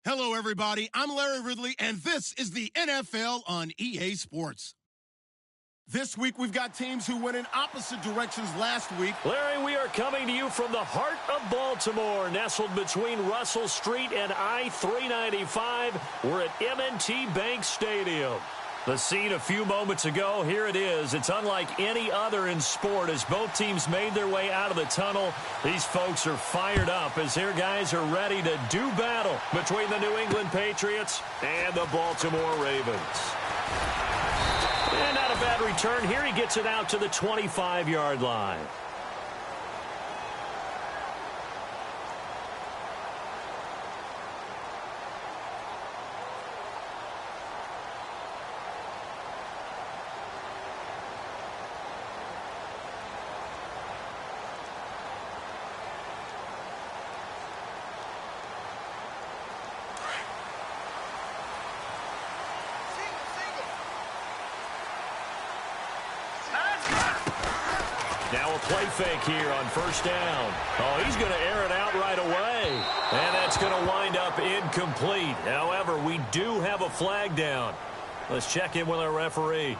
Hello, everybody. I'm Larry Ridley, and this is the NFL on EA Sports. This week, we've got teams who went in opposite directions last week. Larry, we are coming to you from the heart of Baltimore, nestled between Russell Street and I-395. We're at M&T Bank Stadium. The scene a few moments ago, here it is. It's unlike any other in sport as both teams made their way out of the tunnel. These folks are fired up as their guys are ready to do battle between the New England Patriots and the Baltimore Ravens. And not a bad return here. He gets it out to the 25-yard line. Now a play fake here on first down. Oh, he's going to air it out right away. And that's going to wind up incomplete. However, we do have a flag down. Let's check in with our referee.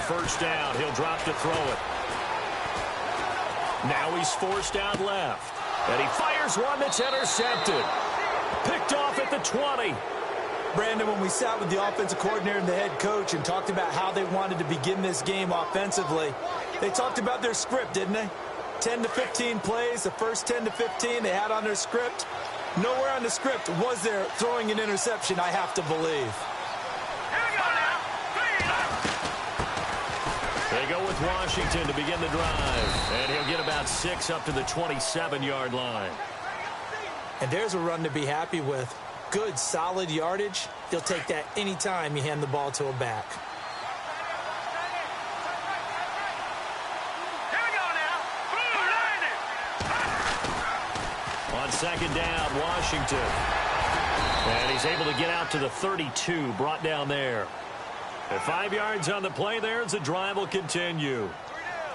First down, he'll drop to throw it. Now he's forced out left. And he fires one that's intercepted. Picked off at the 20. Brandon, when we sat with the offensive coordinator and the head coach and talked about how they wanted to begin this game offensively, they talked about their script, didn't they? 10 to 15 plays, the first 10 to 15 they had on their script. Nowhere on the script was there throwing an interception, I have to believe. They go with Washington to begin the drive. And he'll get about 6 up to the 27-yard line. And there's a run to be happy with. Good, solid yardage. You'll take that anytime you hand the ball to a back. On second down, Washington. And he's able to get out to the 32, brought down there. At 5 yards on the play there as the drive will continue.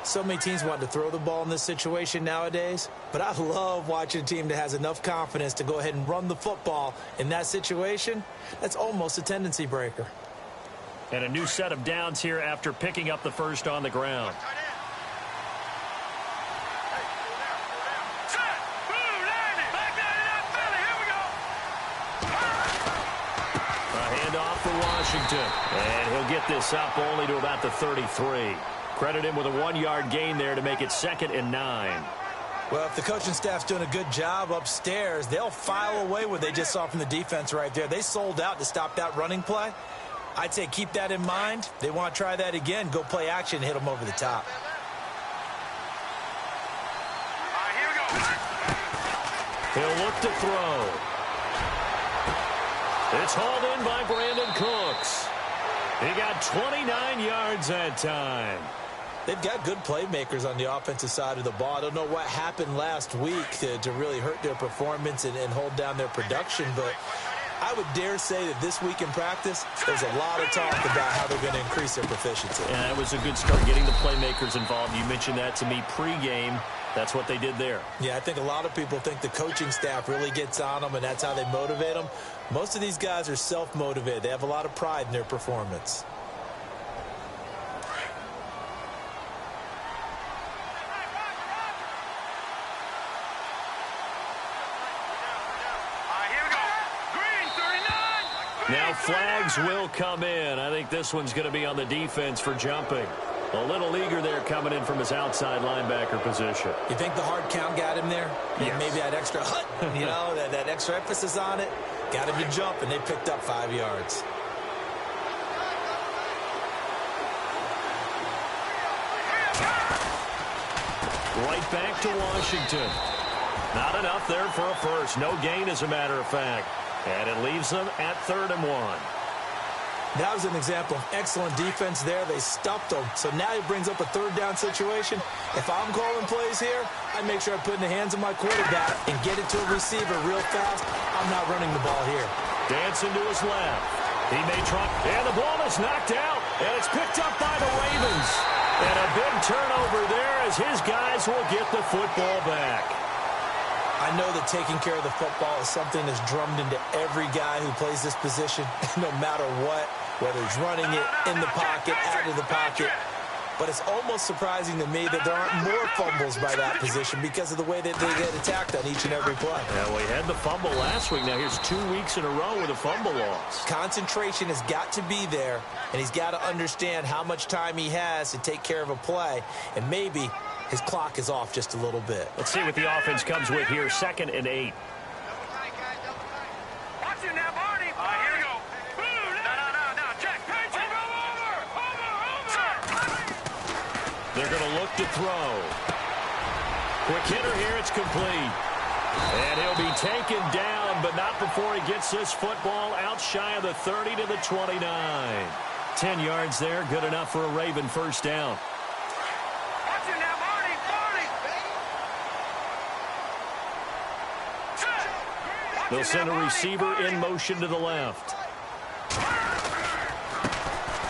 So many teams want to throw the ball in this situation nowadays, but I love watching a team that has enough confidence to go ahead and run the football in that situation. That's almost a tendency breaker. And a new set of downs here after picking up the first on the ground. Washington, and he'll get this up only to about the 33. Credit him with a 1-yard gain there to make it 2nd and 9. Well, if the coaching staff's doing a good job upstairs, they'll file away what they just saw from the defense right there. They sold out to stop that running play. I'd say keep that in mind. They want to try that again, go play action, hit them over the top. Here we go. He'll look to throw. It's hauled in by Brandon Cooks. He got 29 yards that time. They've got good playmakers on the offensive side of the ball. I don't know what happened last week to really hurt their performance and hold down their production, but I would dare say that this week in practice, there's a lot of talk about how they're going to increase their proficiency. Yeah, it was a good start getting the playmakers involved. You mentioned that to me pregame. That's what they did there. Yeah, I think a lot of people think the coaching staff really gets on them, and that's how they motivate them. Most of these guys are self-motivated. They have a lot of pride in their performance. Now flags will come in. I think this one's going to be on the defense for jumping. A little eager there coming in from his outside linebacker position. You think the hard count got him there? Yes. Maybe that extra hut, you know, that extra emphasis on it. Got him to jump, and they picked up 5 yards. Right back to Washington. Not enough there for a first. No gain, as a matter of fact. And it leaves them at 3rd and 1. That was an example of excellent defense there. They stuffed him. So now he brings up a third down situation. If I'm calling plays here, I make sure I put it in the hands of my quarterback and get it to a receiver real fast. I'm not running the ball here. Dancing to his left. He may try. And the ball is knocked out. And it's picked up by the Ravens. And a big turnover there as his guys will get the football back. I know that taking care of the football is something that's drummed into every guy who plays this position, no matter what, whether he's running it in the pocket, out of the pocket. But it's almost surprising to me that there aren't more fumbles by that position because of the way that they get attacked on each and every play. Yeah, well, he had the fumble last week. Now here's 2 weeks in a row with a fumble loss. Concentration has got to be there, and he's got to understand how much time he has to take care of a play, and maybe his clock is off just a little bit. Let's see what the offense comes with here. 2nd and 8. They're going to look to throw. Quick hitter here. It's complete. And he'll be taken down, but not before he gets this football out shy of the 30 to the 29. 10 yards there. Good enough for a Raven first down. They'll send a receiver in motion to the left.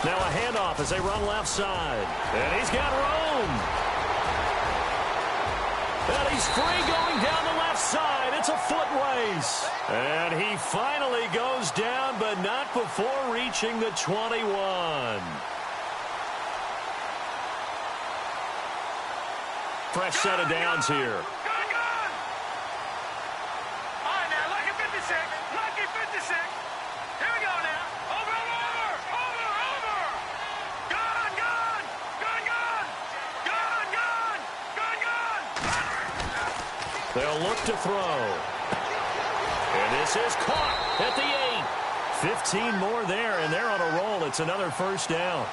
Now a handoff as they run left side. And he's got room. And he's free going down the left side. It's a foot race. And he finally goes down, but not before reaching the 21. Fresh set of downs here. They'll look to throw. And this is caught at the 8. 15 more there, and they're on a roll. It's another first down.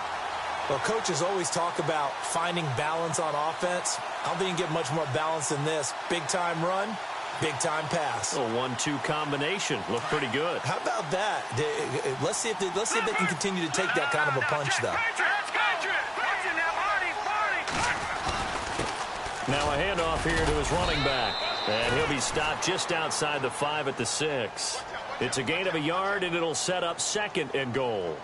Well, coaches always talk about finding balance on offense. I don't think you can get much more balance than this. Big-time run, big-time pass. A 1-2 combination. Looked pretty good. How about that? Let's see if they can continue to take that kind of a punch, though. Now a handoff here to his running back. And he'll be stopped just outside the 5 at the 6. It's a gain of a yard, and it'll set up 2nd and goal.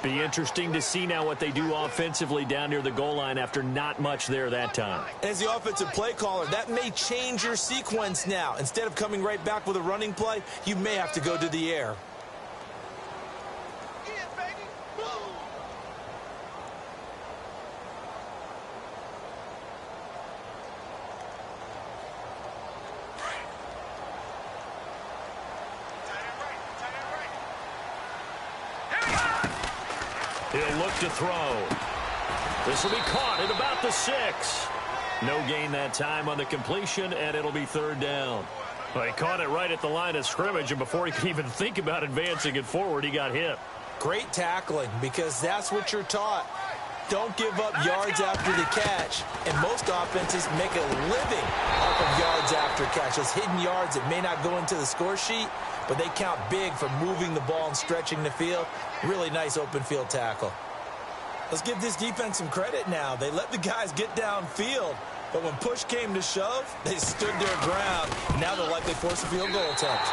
Be interesting to see now what they do offensively down near the goal line after not much there that time. As the offensive play caller, that may change your sequence now. Instead of coming right back with a running play, you may have to go to the air. He'll look to throw. This will be caught at about the 6. No gain that time on the completion, and it'll be 3rd down. Well, he caught it right at the line of scrimmage, and before he could even think about advancing it forward, he got hit. Great tackling, because that's what you're taught. Don't give up yards after the catch. And most offenses make a living off of yards after catch. Those hidden yards that may not go into the score sheet, but they count big for moving the ball and stretching the field. Really nice open field tackle. Let's give this defense some credit now. They let the guys get downfield, but when push came to shove, they stood their ground. Now they'll likely force a field goal attempt.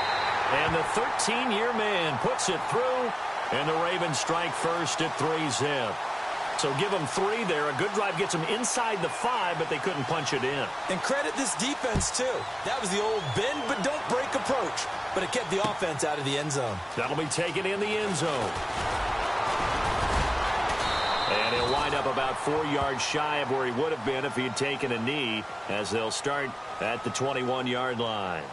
And the 13-year man puts it through, and the Ravens strike first at 3-zip. So give them 3 there. A good drive gets them inside the 5, but they couldn't punch it in. And credit this defense, too. That was the old bend but don't break approach, but it kept the offense out of the end zone. That'll be taken in the end zone. And he'll wind up about 4 yards shy of where he would have been if he had taken a knee, as they'll start at the 21-yard line.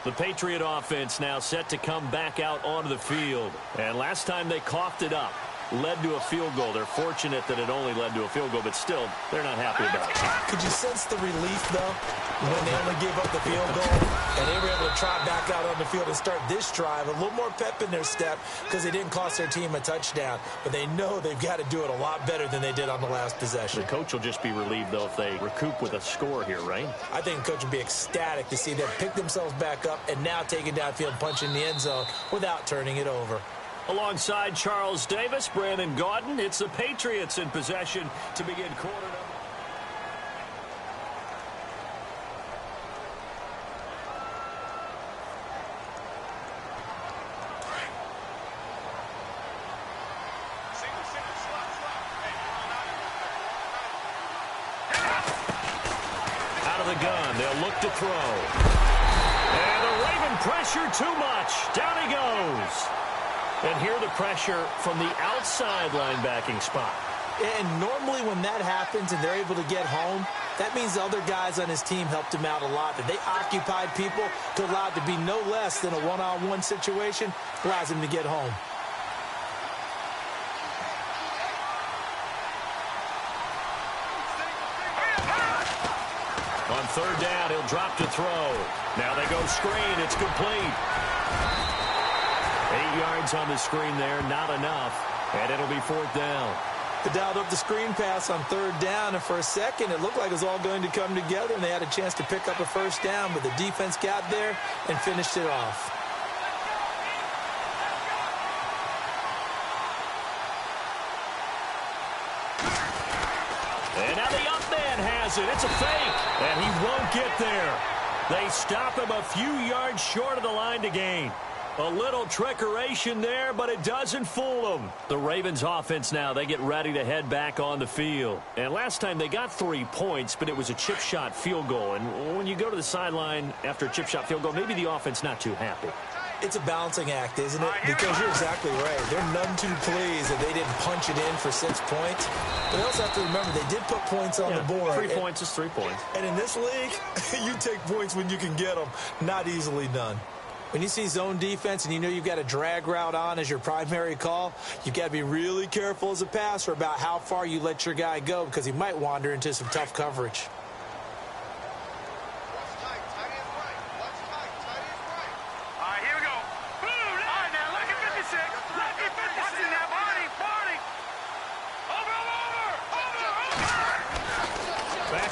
The Patriot offense now set to come back out onto the field. And last time they coughed it up, led to a field goal. They're fortunate that it only led to a field goal, but still, they're not happy about it. Could you sense the relief, though, when they only gave up the field goal and they were able to trot back out on the field and start this drive? A little more pep in their step because they didn't cost their team a touchdown, but they know they've got to do it a lot better than they did on the last possession. The coach will just be relieved, though, if they recoup with a score here, right? I think the coach would be ecstatic to see them pick themselves back up and now take it downfield, punch in the end zone without turning it over. Alongside Charles Davis, Brandon Gaudin, it's the Patriots in possession to begin quarter number. Out of the gun, they'll look to throw. And the Raven pressure too much. Down he goes. And here the pressure from the outside linebacking spot. And normally when that happens and they're able to get home, that means the other guys on his team helped him out a lot. That they occupied people to allow it to be no less than a one-on-one situation, allows him to get home. On third down, he'll drop to throw. Now they go screen. It's complete. 8 yards on the screen there, not enough. And it'll be fourth down. They dialed up the screen pass on third down, and for a second it looked like it was all going to come together, and they had a chance to pick up a first down, but the defense got there and finished it off. And now the up man has it. It's a fake, and he won't get there. They stop him a few yards short of the line to gain. A little trickeration there, but it doesn't fool them. The Ravens offense now, they get ready to head back on the field. And last time they got 3 points, but it was a chip shot field goal. And when you go to the sideline after a chip shot field goal, maybe the offense not too happy. It's a balancing act, isn't it? Because you're exactly right. They're none too pleased that they didn't punch it in for 6 points. But they also have to remember they did put points on the board. 3 points is 3 points. And in this league, you take points when you can get them. Not easily done. When you see zone defense and you know you've got a drag route on as your primary call, you've got to be really careful as a passer about how far you let your guy go because he might wander into some tough coverage.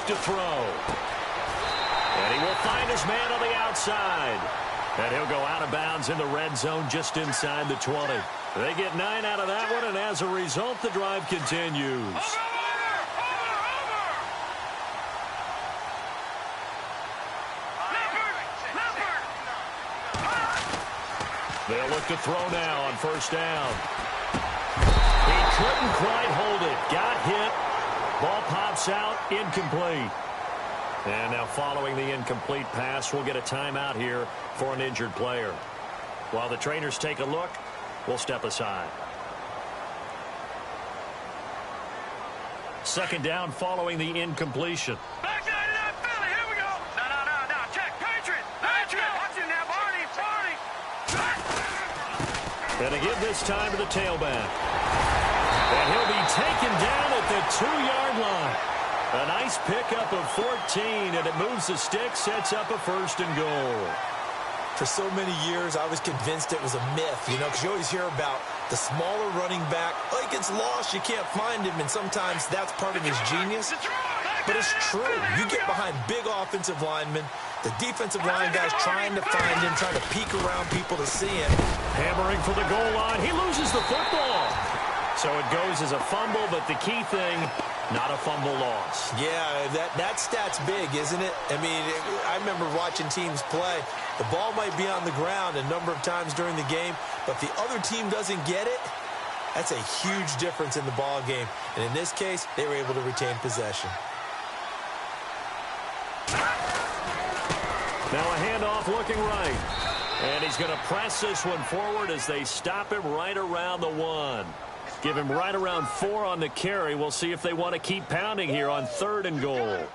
To throw. And he will find his man on the outside. And he'll go out of bounds in the red zone just inside the 20. They get 9 out of that one, and as a result, the drive continues. They'll look to throw now on first down. He couldn't quite hold it. Got hit. Ball pops out, incomplete. And now following the incomplete pass, we'll get a timeout here for an injured player. While the trainers take a look, we'll step aside. Second down following the incompletion. Back 99 Philly, here we go. No, check, Patriot. Watch it now, Barney. And again this time to the tailback. And he'll be taken down at the 2-yard line. A nice pickup of 14, and it moves the stick, sets up a first and goal. For so many years, I was convinced it was a myth, because you always hear about the smaller running back. Oh, he gets lost, you can't find him, and sometimes that's part of his genius. But it's true. You get behind big offensive linemen, the defensive line guys trying to find him, trying to peek around people to see him. Hammering for the goal line. He loses the football. So it goes as a fumble, but the key thing, not a fumble loss. Yeah, that stat's big, isn't it? I mean, I remember watching teams play. The ball might be on the ground a number of times during the game, but if the other team doesn't get it, that's a huge difference in the ball game. And in this case, they were able to retain possession. Now a handoff looking right. And he's going to press this one forward as they stop him right around the 1. Give him right around 4 on the carry. We'll see if they want to keep pounding here on 3rd and goal.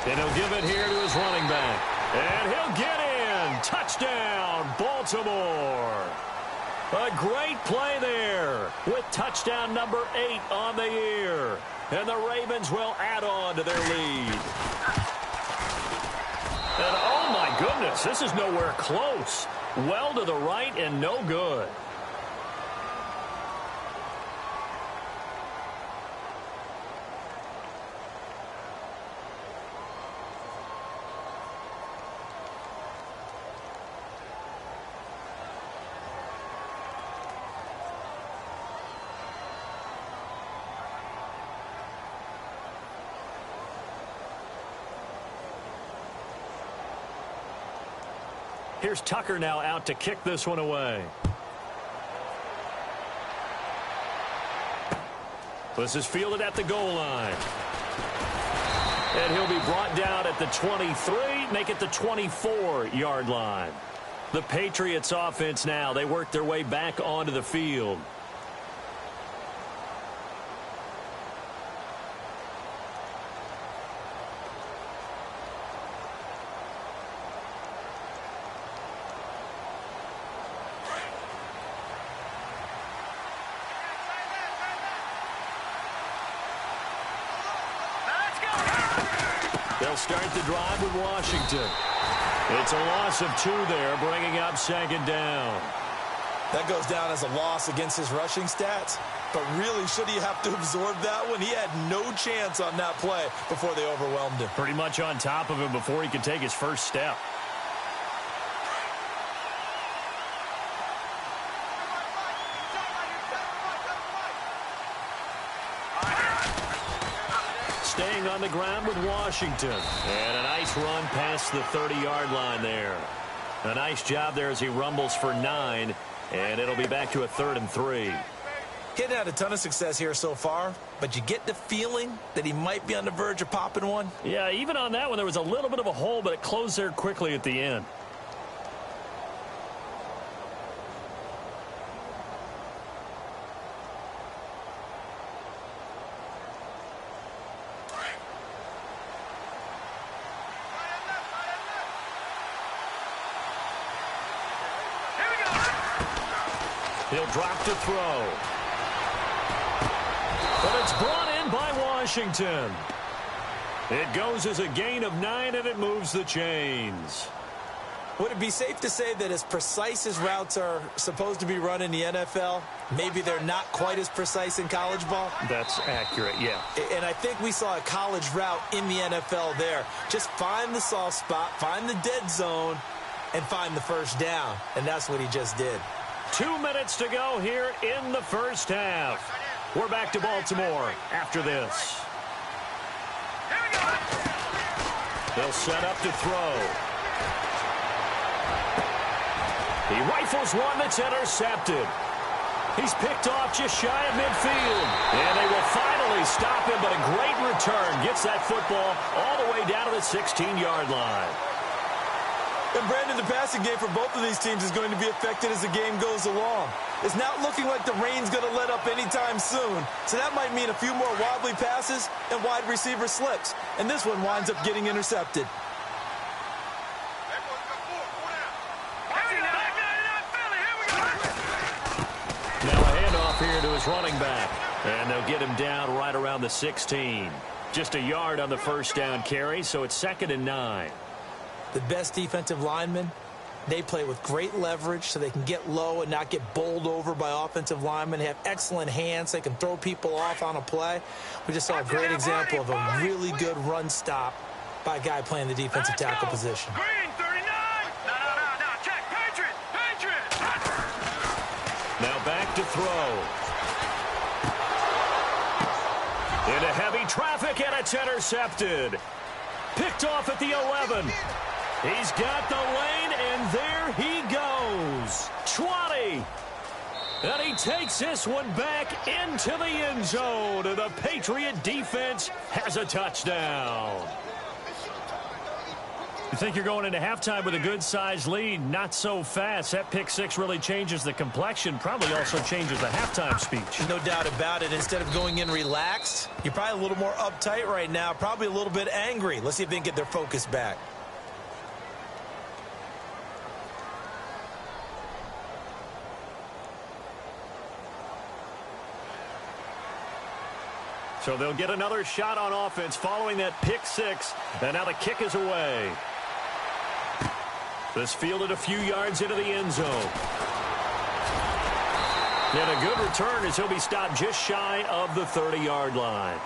And he'll give it here to his running back. And he'll get in. Touchdown, Baltimore. A great play there with touchdown number 8 on the year. And the Ravens will add on to their lead. And oh my goodness, this is nowhere close. Well to the right and no good. Here's Tucker now out to kick this one away. This is fielded at the goal line. And he'll be brought down at the 23, make it the 24-yard line. The Patriots offense now, they work their way back onto the field. They'll start the drive with Washington. It's a loss of 2 there, bringing up second down. That goes down as a loss against his rushing stats. But really, should he have to absorb that one? He had no chance on that play before they overwhelmed him. Pretty much on top of him before he could take his first step. Staying on the ground with Washington. And a nice run past the 30-yard line there. A nice job there as he rumbles for 9. And it'll be back to a 3rd and 3. He hadn't had a ton of success here so far, but you get the feeling that he might be on the verge of popping one. Yeah, even on that one, there was a little bit of a hole, but it closed there quickly at the end. He'll drop to throw. But it's brought in by Washington. It goes as a gain of 9, and it moves the chains. Would it be safe to say that as precise as routes are supposed to be run in the NFL, maybe they're not quite as precise in college ball? That's accurate, yeah. And I think we saw a college route in the NFL there. Just find the soft spot, find the dead zone, and find the first down. And that's what he just did. 2 minutes to go here in the first half. We're back to Baltimore after this. They'll set up to throw. He rifles one that's intercepted. He's picked off just shy of midfield. And they will finally stop him, but a great return gets that football all the way down to the 16-yard line. And, Brandon, the passing game for both of these teams is going to be affected as the game goes along. It's not looking like the rain's going to let up anytime soon, so that might mean a few more wobbly passes and wide receiver slips. And this one winds up getting intercepted. Now a handoff here to his running back. And they'll get him down right around the 16. Just a yard on the first down carry, so it's 2nd and 9. The best defensive linemen, they play with great leverage so they can get low and not get bowled over by offensive linemen. They have excellent hands. They can throw people off on a play. We just saw a great example of a really good run stop by a guy playing the defensive tackle position. Green, 39. No, check. Patriot. Now back to throw. Into heavy traffic, and it's intercepted. Picked off at the 11. He's got the lane, and there he goes. 20. And he takes this one back into the end zone, and the Patriot defense has a touchdown. You think you're going into halftime with a good-sized lead? Not so fast. That pick six really changes the complexion, probably also changes the halftime speech. No doubt about it. Instead of going in relaxed, you're probably a little more uptight right now, probably a little bit angry. Let's see if they can get their focus back. So they'll get another shot on offense following that pick six. And now the kick is away. This fielded a few yards into the end zone. And a good return as he'll be stopped just shy of the 30-yard line.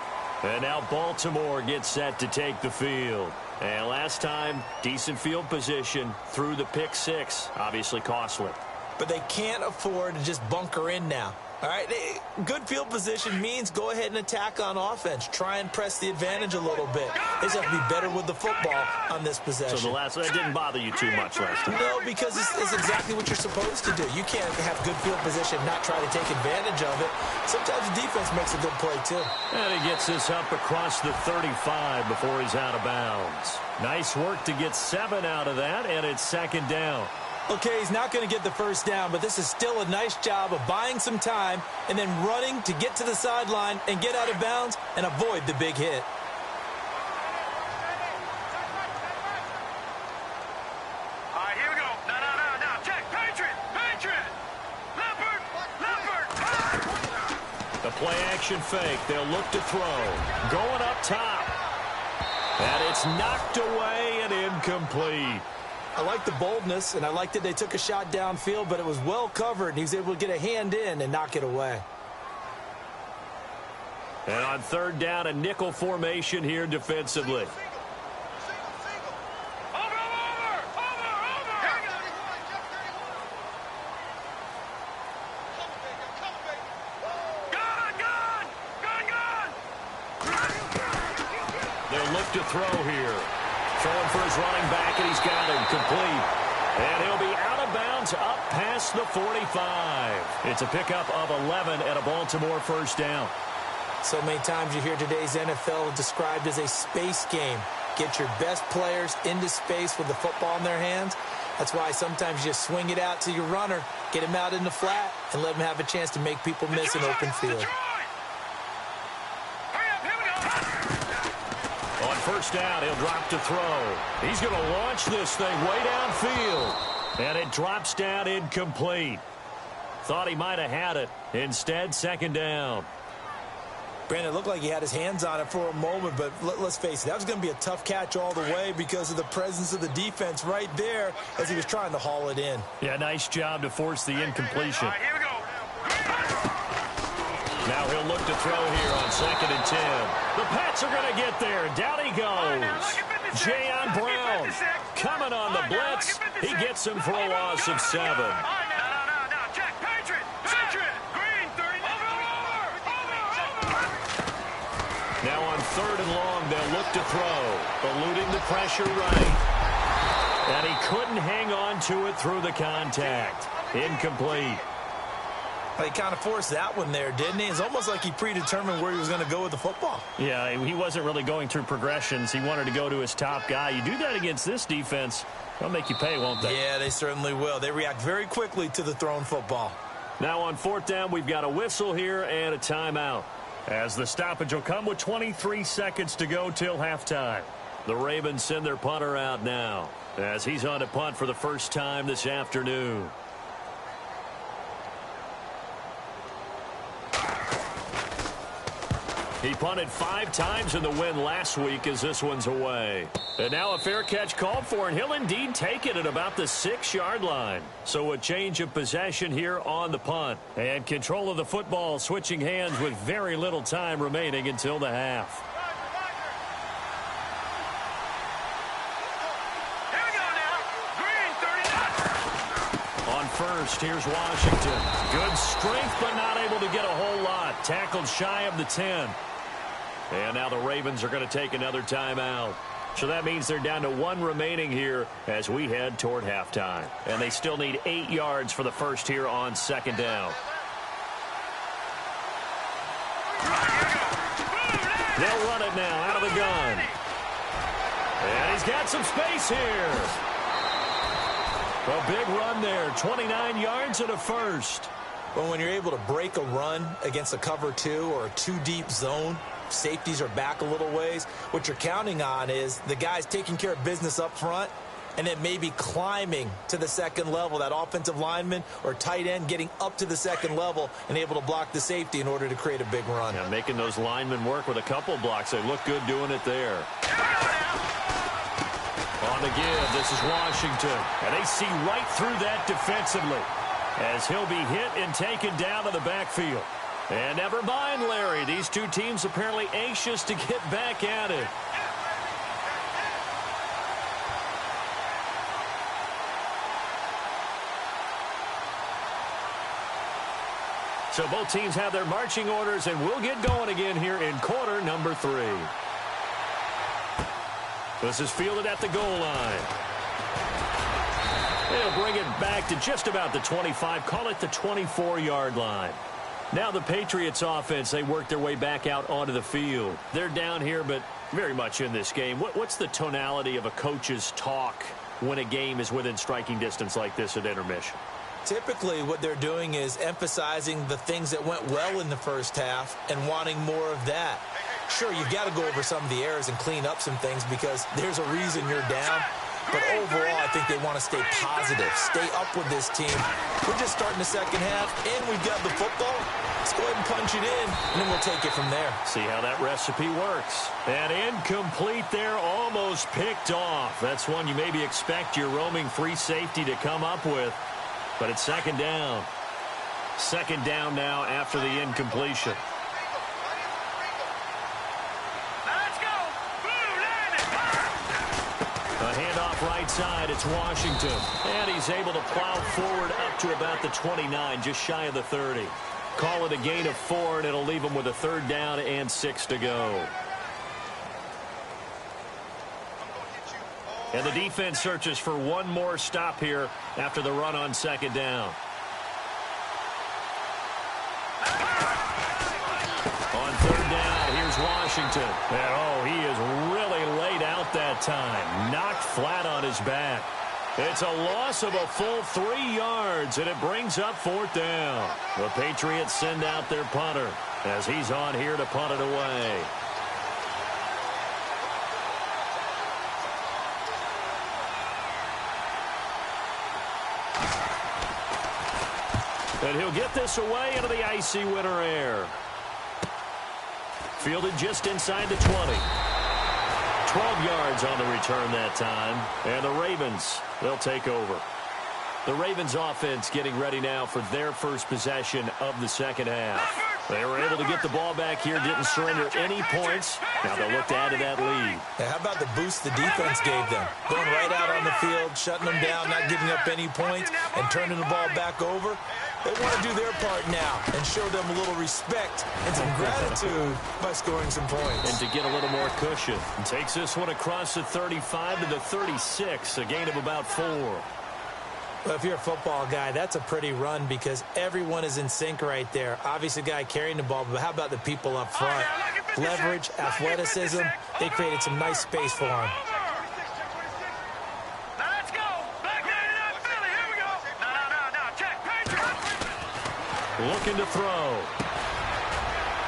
And now Baltimore gets set to take the field. And last time, decent field position through the pick six. Obviously costly. But they can't afford to just bunker in now. All right, good field position means go ahead and attack on offense. Try and press the advantage a little bit. They just have to be better with the football on this possession. So that didn't bother you too much last time? No, because it's exactly what you're supposed to do. You can't have good field position and not try to take advantage of it. Sometimes the defense makes a good play, too. And he gets this up across the 35 before he's out of bounds. Nice work to get 7 out of that, and it's second down. Okay, he's not going to get the first down, but this is still a nice job of buying some time and then running to get to the sideline and get out of bounds and avoid the big hit. All right, here we go. No. Check. Patriot. Leopard. The play action fake. They'll look to throw. Going up top. And it's knocked away and incomplete. I like the boldness, and I like that they took a shot downfield, but it was well covered, and he was able to get a hand in and knock it away. And on third down, a nickel formation here defensively. They'll look to throw here. Throwing for his running back, and he's got him complete. And he'll be out of bounds up past the 45. It's a pickup of 11 and a Baltimore first down. So many times you hear today's NFL described as a space game. Get your best players into space with the football in their hands. That's why sometimes you just swing it out to your runner, get him out in the flat, and let him have a chance to make people miss an open field. On first down, he'll drop to throw. He's going to launch this thing way downfield. And it drops down incomplete. Thought he might have had it. Instead, second down. Brandon, it looked like he had his hands on it for a moment, but let's face it, that was going to be a tough catch all the way because of the presence of the defense right there as he was trying to haul it in. Yeah, nice job to force the incompletion. All right, here we go. Now he'll look to throw here on 2nd and 10. The Pats are going to get there. Down he goes. Jayon Brown coming on the blitz. He gets him for a loss of 7. No. Check. Patriot. Green, 30. Over. Now on 3rd and long, they'll look to throw. Eluding the pressure right. And he couldn't hang on to it through the contact. Incomplete. He kind of forced that one there, didn't he? It's almost like he predetermined where he was going to go with the football. Yeah, he wasn't really going through progressions. He wanted to go to his top guy. You do that against this defense, they'll make you pay, won't they? Yeah, they certainly will. They react very quickly to the thrown football. Now on 4th down, we've got a whistle here and a timeout. As the stoppage will come with 23 seconds to go till halftime. The Ravens send their punter out now as he's on to punt for the first time this afternoon. He punted 5 times in the win last week as this one's away. And now a fair catch called for, and he'll indeed take it at about the 6-yard line. So a change of possession here on the punt. And control of the football switching hands with very little time remaining until the half. Here we go now. Green, 30. On first, here's Washington. Good strength, but not able to get a whole lot. Tackled shy of the 10. And now the Ravens are going to take another timeout. So that means they're down to 1 remaining here as we head toward halftime. And they still need 8 yards for the first here on 2nd down. They'll run it now out of the gun. And he's got some space here. A big run there, 29 yards and a first. Well, when you're able to break a run against a cover 2 or a 2-deep zone, safeties are back a little ways. What you're counting on is the guys taking care of business up front and then maybe climbing to the second level. That offensive lineman or tight end getting up to the second level and able to block the safety in order to create a big run. Yeah, making those linemen work with a couple blocks. They look good doing it there. On the give, this is Washington. And they see right through that defensively as he'll be hit and taken down to the backfield. And never mind, Larry. These two teams apparently anxious to get back at it. So both teams have their marching orders, and we'll get going again here in quarter number 3. This is fielded at the goal line. They'll bring it back to just about the 25, call it the 24-yard line. Now the Patriots offense, they work their way back out onto the field. They're down here, but very much in this game. What's the tonality of a coach's talk when a game is within striking distance like this at intermission? Typically, what they're doing is emphasizing the things that went well in the first half and wanting more of that. Sure, you've got to go over some of the errors and clean up some things because there's a reason you're down. But overall, I think they want to stay positive, stay up with this team. We're just starting the second half, and we've got the football. Let's go ahead and punch it in, and then we'll take it from there. See how that recipe works. And incomplete there, almost picked off. That's one you maybe expect your roaming free safety to come up with. But it's second down. Second down now after the incompletion. A handoff right side, it's Washington. And he's able to plow forward up to about the 29, just shy of the 30. Call it a gain of 4, and it'll leave him with a third down and 6 to go. And the defense searches for one more stop here after the run on second down. On third down, here's Washington. And, oh, he is really laid out that time. Knocked flat on his back. It's a loss of a full 3 yards, and it brings up fourth down. The Patriots send out their punter as he's on here to punt it away. And he'll get this away into the icy winter air. Fielded just inside the 20. 12 yards on the return that time. And the Ravens, they'll take over. The Ravens offense getting ready now for their first possession of the second half. They were able to get the ball back here, didn't surrender any points. Now they'll look to add to that lead. Yeah, how about the boost the defense gave them? Going right out on the field, shutting them down, not giving up any points, and turning the ball back over. They want to do their part now and show them a little respect and some gratitude by scoring some points. And to get a little more cushion. And takes this one across the 35 to the 36, a gain of about 4. Well, if you're a football guy, that's a pretty run because everyone is in sync right there. Obviously, the guy carrying the ball, but how about the people up front? Leverage, athleticism, they created some nice space for him. Let's go. Back there to Philly. Here we go. No. Check. Patriots. Looking to throw.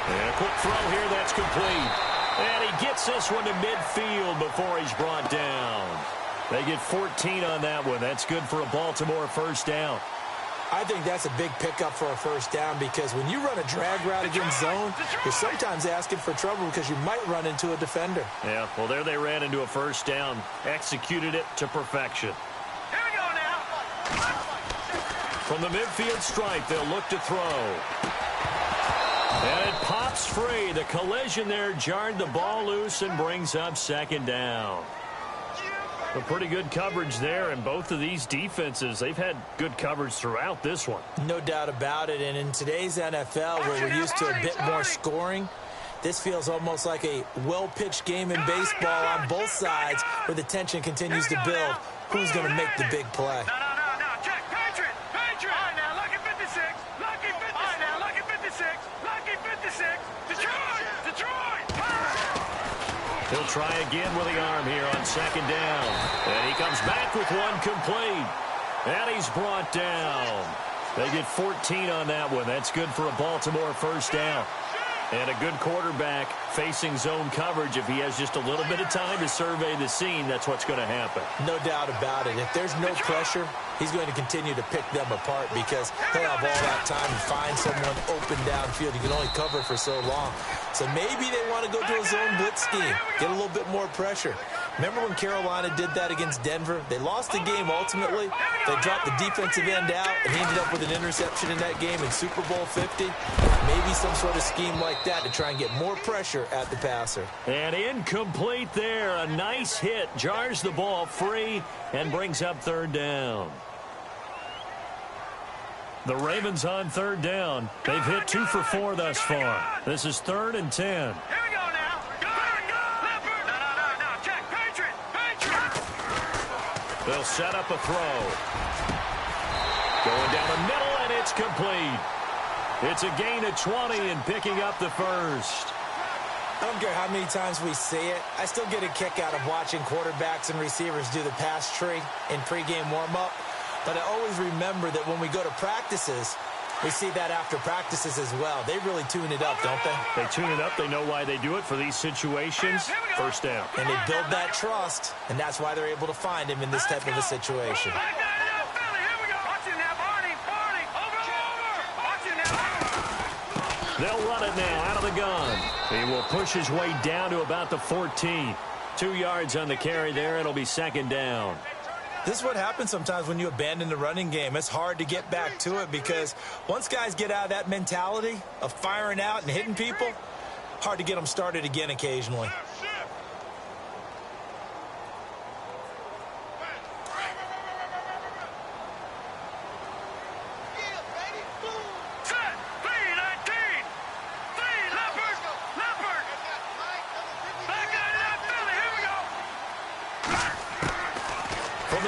And a quick throw here. That's complete. And he gets this one to midfield before he's brought down. They get 14 on that one. That's good for a Baltimore first down. I think that's a big pickup for a first down because when you run a drag route against zone, you're sometimes asking for trouble because you might run into a defender. Yeah, well, there they ran into a first down. Executed it to perfection. Here we go now. From the midfield stripe, they'll look to throw. And it pops free. The collision there jarred the ball loose and brings up second down. A pretty good coverage there, and both of these defenses, they've had good coverage throughout this one. No doubt about it, and in today's NFL, where we're used to a bit more scoring, this feels almost like a well-pitched game in baseball on both sides where the tension continues to build. Who's going to make the big play? No. Check. Patriot. All right, now, lucky 56. Lucky 56. All right, now, lucky 56. Lucky 56. Detroit. He'll try again with the arm here on second down. And he comes back with one complete. And he's brought down. They get 14 on that one. That's good for a Baltimore first down. And a good quarterback facing zone coverage, if he has just a little bit of time to survey the scene, that's what's going to happen. No doubt about it. If there's no pressure, he's going to continue to pick them apart because he'll have all that time to find someone open downfield. You can only cover for so long. So maybe they want to go to a zone blitz scheme, get a little bit more pressure. Remember when Carolina did that against Denver? They lost the game ultimately. They dropped the defensive end out, and he ended up with an interception in that game in Super Bowl 50. Maybe some sort of scheme like that to try and get more pressure at the passer. And incomplete there. A nice hit. Jars the ball free and brings up third down. The Ravens on third down. They've hit 2 for 4 thus far. This is 3rd and 10. Here we go now. No. Check. Patriot. They'll set up a throw. Going down the middle, and it's complete. It's a gain of 20 and picking up the first. I don't care how many times we see it. I still get a kick out of watching quarterbacks and receivers do the pass tree in pregame warm-up. But I always remember that when we go to practices, we see that after practices as well. They really tune it up, don't they? They tune it up. They know why they do it for these situations. First down. And they build that trust, and that's why they're able to find him in this type of a situation. They'll run it now out of the gun. He will push his way down to about the 14. 2 yards on the carry there. It'll be second down. This is what happens sometimes when you abandon the running game. It's hard to get back to it because once guys get out of that mentality of firing out and hitting people, hard to get them started again occasionally.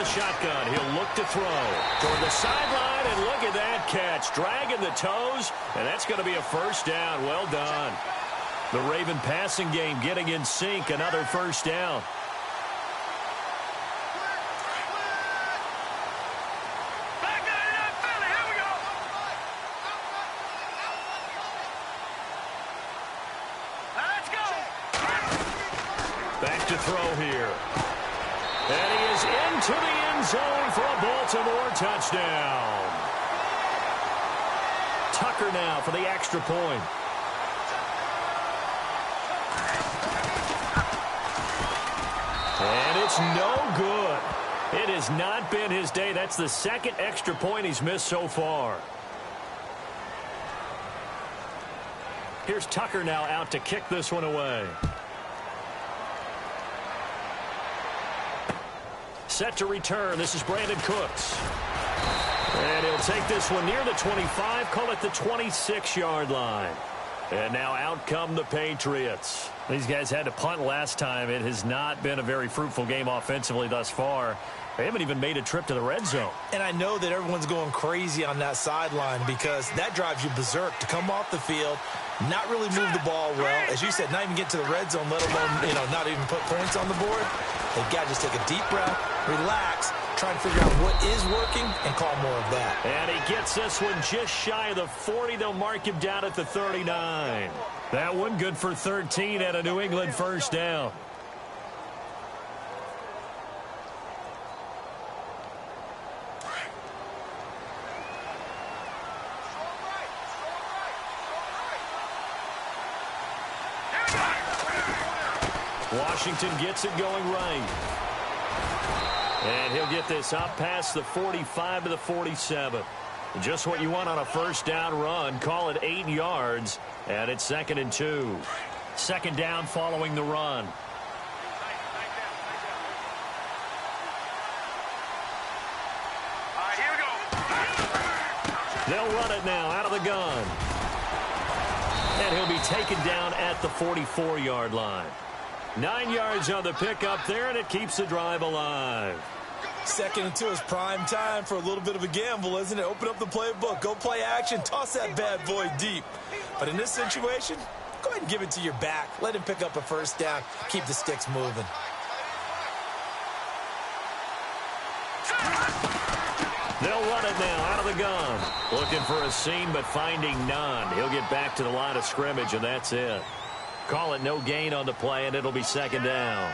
Shotgun. He'll look to throw toward the sideline, and look at that catch. Dragging the toes, and that's going to be a first down. Well done. The Raven passing game getting in sync. Another first down. Back to throw here. And he is into the end zone for a Baltimore touchdown. Tucker now for the extra point. And it's no good. It has not been his day. That's the second extra point he's missed so far. Here's Tucker now out to kick this one away. Set to return. This is Brandon Cooks. And he'll take this one near the 25, call it the 26-yard line. And now out come the Patriots. These guys had to punt last time. It has not been a very fruitful game offensively thus far. They haven't even made a trip to the red zone. And I know that everyone's going crazy on that sideline because that drives you berserk to come off the field, not really move the ball well. As you said, not even get to the red zone, let alone, not even put points on the board. They've got to just take a deep breath, relax, try and figure out what is working, and call more of that. And he gets this one just shy of the 40. They'll mark him down at the 39. That one good for 13 at a New England first down. Washington gets it going right. And he'll get this up past the 45 to the 47. Just what you want on a first down run. Call it 8 yards. And it's 2nd and 2. Second down following the run. Here we go. They'll run it now out of the gun. And he'll be taken down at the 44-yard line. 9 yards on the pickup there, and it keeps the drive alive. 2nd and 2 is prime time for a little bit of a gamble, isn't it? Open up the playbook, go play action, toss that bad boy deep. But in this situation, go ahead and give it to your back. Let him pick up a first down. Keep the sticks moving. They'll run it now out of the gun. Looking for a seam, but finding none. He'll get back to the line of scrimmage, and that's it. Call it no gain on the play, and it'll be second down.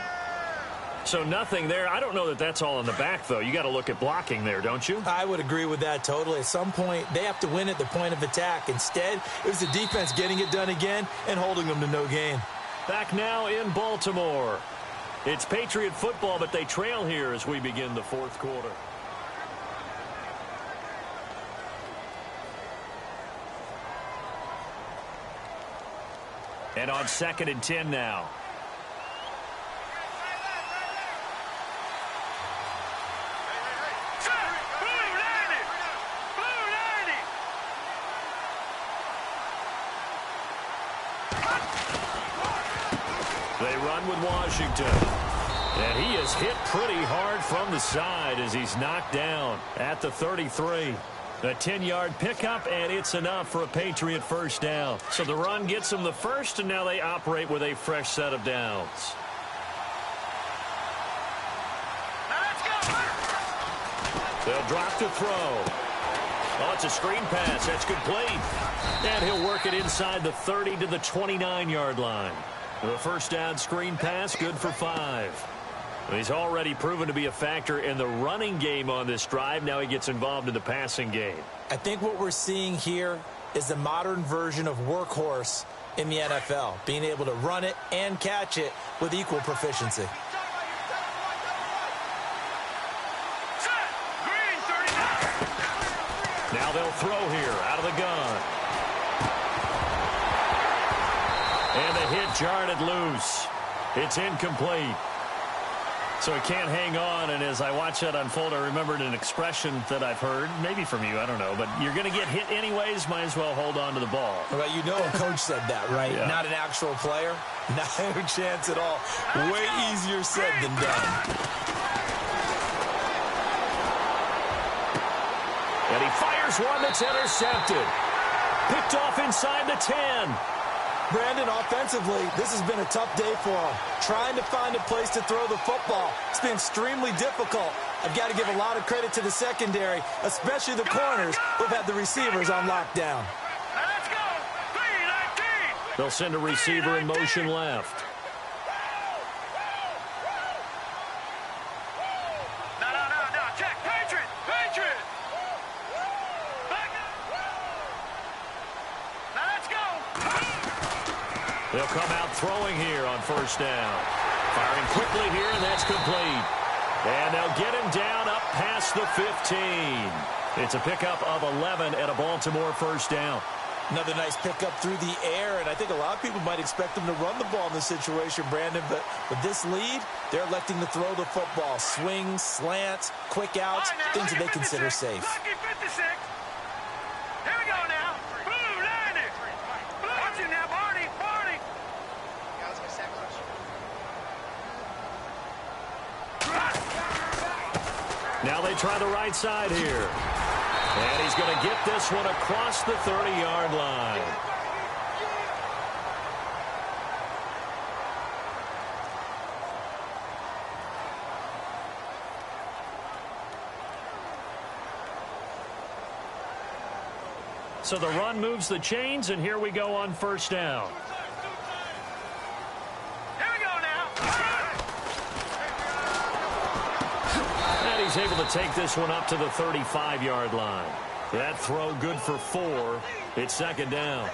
So nothing there. I don't know that that's all in the back, though. You got to look at blocking there, don't you? I would agree with that totally. At some point, they have to win at the point of attack. Instead, it was the defense getting it done again and holding them to no gain. Back now in Baltimore. It's Patriot football, but they trail here as we begin the fourth quarter. And on 2nd and 10 now. They run with Washington. And he is hit pretty hard from the side as he's knocked down at the 33. A 10-yard pickup, and it's enough for a Patriot first down. So the run gets them the first, and now they operate with a fresh set of downs. They'll drop to throw. Oh, it's a screen pass. That's complete. And he'll work it inside the 30 to the 29-yard line. The first down screen pass, good for 5. He's already proven to be a factor in the running game on this drive. Now he gets involved in the passing game. I think what we're seeing here is the modern version of workhorse in the NFL, being able to run it and catch it with equal proficiency. Now they'll throw here out of the gun. And the hit jarred it loose. It's incomplete. So he can't hang on, and as I watch that unfold, I remembered an expression that I've heard, maybe from you, I don't know, but you're going to get hit anyways, might as well hold on to the ball. Well, you know a coach said that, right? Yeah. Not an actual player. Not a chance at all. Way easier said than done. And he fires one that's intercepted. Picked off inside the 10. Brandon, offensively, this has been a tough day for him. Trying to find a place to throw the football. It's been extremely difficult. I've got to give a lot of credit to the secondary, especially the corners who've had the receivers on lockdown. Let's go. 3-19. They'll send a receiver in motion left. No. Check. Patriot. Back up. Now let's go. They'll come out throwing here on first down. Firing quickly here, and that's complete. And they'll get him down up past the 15. It's a pickup of 11 at a Baltimore first down. Another nice pickup through the air, and I think a lot of people might expect them to run the ball in this situation, Brandon, but with this lead, they're electing to throw the football. Swings, slants, quick outs, things that they consider safe. Lucky 56. Here we go now. Blue 90. Watch it now, Barney. Now they try the right side here. And he's going to get this one across the 30-yard line. So the run moves the chains, and here we go on first down. He's able to take this one up to the 35-yard line. That throw good for 4. It's second down.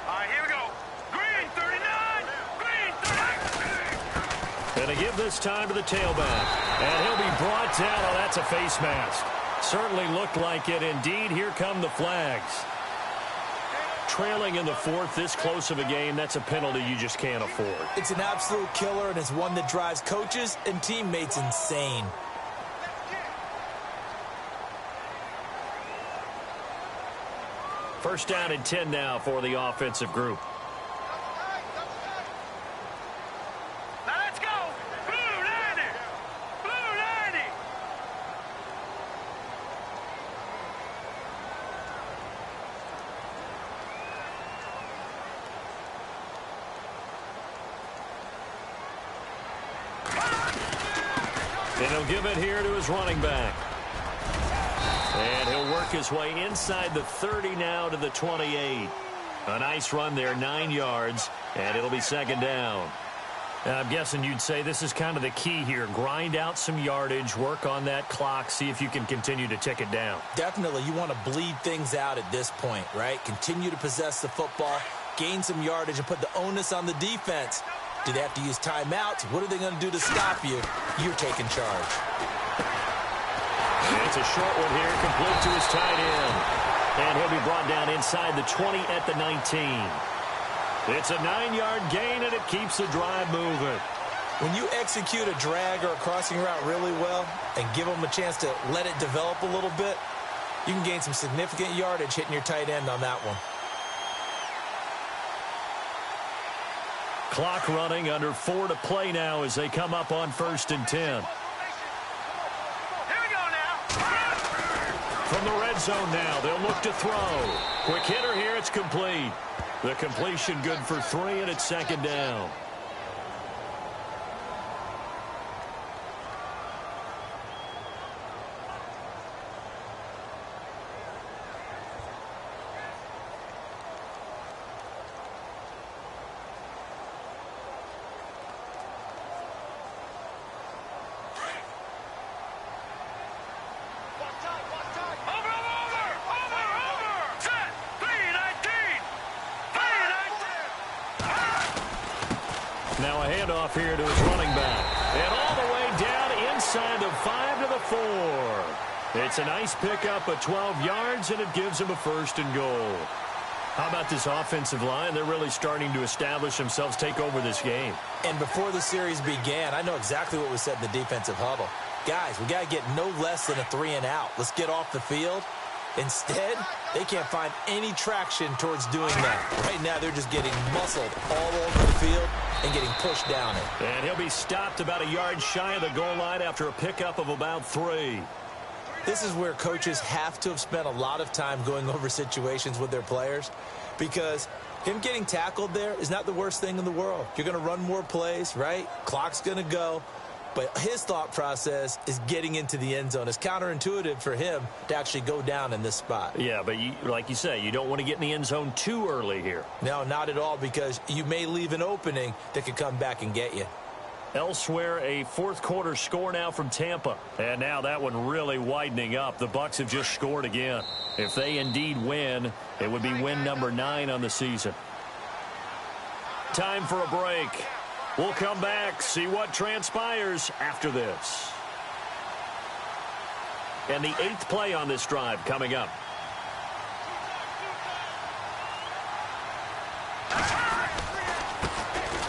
All right, here we go. Green 39. Green 39. Going to give this time to the tailback. And he'll be brought down. Oh, that's a face mask. Certainly looked like it. Indeed, here come the flags. Trailing in the fourth, this close of a game, that's a penalty you just can't afford. It's an absolute killer, and it's one that drives coaches and teammates insane. First down and 10 now for the offensive group. And he'll give it here to his running back. And he'll work his way inside the 30 now to the 28. A nice run there, 9 yards, and it'll be second down. I'm guessing you'd say this is kind of the key here. Grind out some yardage, work on that clock, see if you can continue to tick it down. Definitely, you want to bleed things out at this point, right? Continue to possess the football, gain some yardage, and put the onus on the defense. Do they have to use timeouts? What are they going to do to stop you? You're taking charge. It's a short one here, complete to his tight end. And he'll be brought down inside the 20 at the 19. It's a 9-yard gain, and it keeps the drive moving. When you execute a drag or a crossing route really well and give them a chance to let it develop a little bit, you can gain some significant yardage hitting your tight end on that one. Clock running, under 4 to play now as they come up on 1st and 10. Here we go now. From the red zone now, they'll look to throw. Quick hitter here, it's complete. The completion good for 3, and it's second down. Now a handoff here to his running back. And all the way down inside the 5 to the 4. It's a nice pickup of 12 yards, and it gives him a 1st and goal. How about this offensive line? They're really starting to establish themselves, take over this game. And before the series began, I know exactly what was said in the defensive huddle. Guys, we got to get no less than a 3-and-out. Let's get off the field. Instead, they can't find any traction towards doing that. Right now, they're just getting muscled all over the field and getting pushed down it. And he'll be stopped about a yard shy of the goal line after a pickup of about 3. This is where coaches have to have spent a lot of time going over situations with their players, because him getting tackled there is not the worst thing in the world. You're going to run more plays, right? Clock's going to go. But his thought process is getting into the end zone. It's counterintuitive for him to actually go down in this spot. Yeah, but like you say, you don't want to get in the end zone too early here. No, not at all, because you may leave an opening that could come back and get you. Elsewhere, a 4th quarter score now from Tampa. And now that one really widening up. The Bucs have just scored again. If they indeed win, it would be win number 9 on the season. Time for a break. We'll come back, see what transpires after this. And the 8th play on this drive coming up.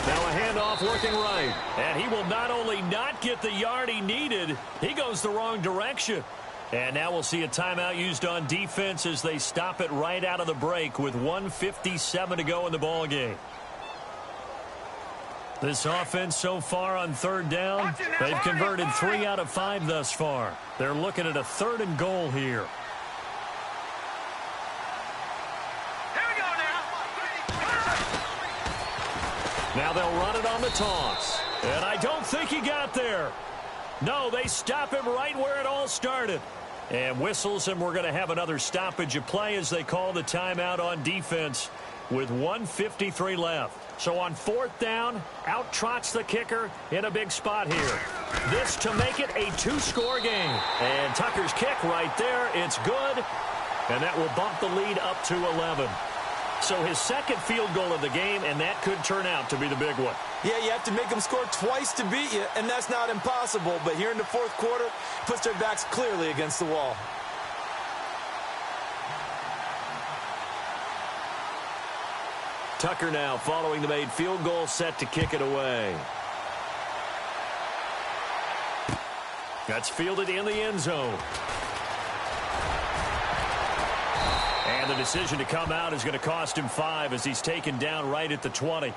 Now a handoff working right. And he will not only not get the yard he needed, he goes the wrong direction. And now we'll see a timeout used on defense as they stop it right out of the break with 1:57 to go in the ball game. This offense so far on 3rd down, they've converted 3 out of 5 thus far. They're looking at a 3rd and goal here. Here we go now. Now they'll run it on the toss. And I don't think he got there. No, they stop him right where it all started. And whistles, and we're going to have another stoppage of play as they call the timeout on defense with 1:53 left. So on 4th down, out trots the kicker in a big spot here. This to make it a 2-score game. And Tucker's kick right there, it's good. And that will bump the lead up to 11. So his 2nd field goal of the game, and that could turn out to be the big one. Yeah, you have to make them score twice to beat you, and that's not impossible. But here in the 4th quarter, puts their backs clearly against the wall. Tucker now following the made field goal, set to kick it away. That's fielded in the end zone. And the decision to come out is going to cost him 5 as he's taken down right at the 20.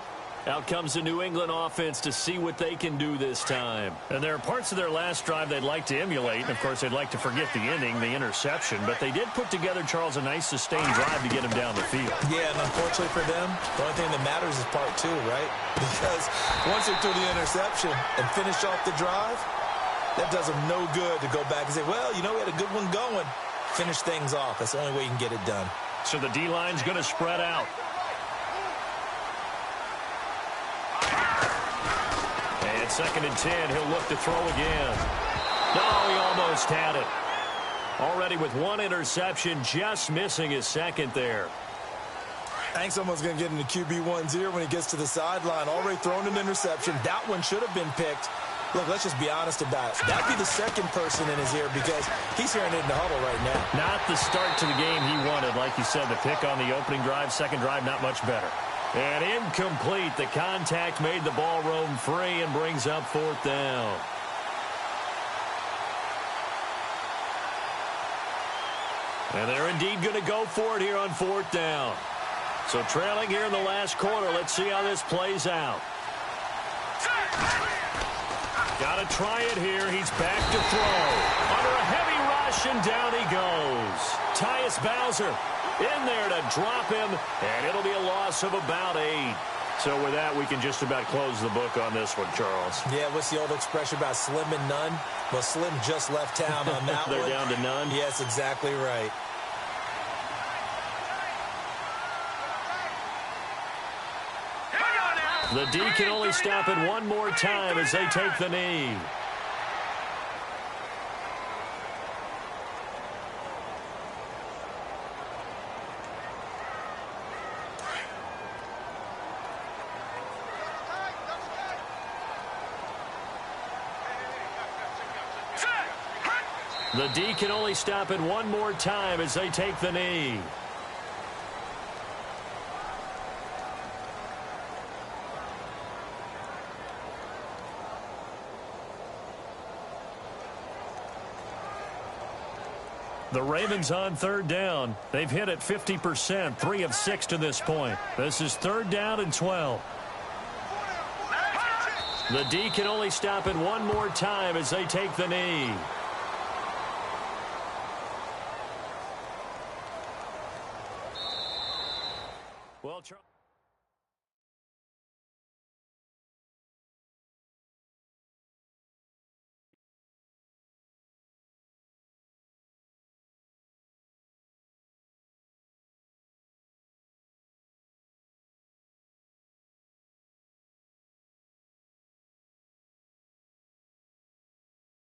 Out comes the New England offense to see what they can do this time. And there are parts of their last drive they'd like to emulate. And, of course, they'd like to forget the ending, the interception. But they did put together, Charles, a nice sustained drive to get him down the field. Yeah, and unfortunately for them, the only thing that matters is part two, right? Because once they threw the interception and finished off the drive, that does them no good to go back and say, well, you know, we had a good one going. Finish things off. That's the only way you can get it done. So the D-line's going to spread out. And 2nd and 10, he'll look to throw again. No, he almost had it. Already with one interception, just missing his second there. I think someone's going to get into QB1-0 when he gets to the sideline. Already thrown an interception. That one should have been picked. Look, let's just be honest about it. That'd be the second person in his ear because he's hearing it in the huddle right now. Not the start to the game he wanted. Like you said, the pick on the opening drive, second drive, not much better. And incomplete. The contact made the ball roam free and brings up 4th down. And they're indeed going to go for it here on 4th down. So trailing here in the last quarter. Let's see how this plays out. Got to try it here. He's back to throw. Under a heavy rush, and down he goes. Tyus Bowser in there to drop him, and it'll be a loss of about 8. So with that, we can just about close the book on this one, Charles. Yeah, what's the old expression about slim and none? Well, Slim just left town on that They're one. down to none? Yes, exactly right. The D can only stop it one more time as they take the knee. The D can only stop it one more time as they take the knee. The Ravens on 3rd down. They've hit it 50%, 3 of 6 to this point. This is 3rd down and 12. The D can only stop it one more time as they take the knee. Well, Charles.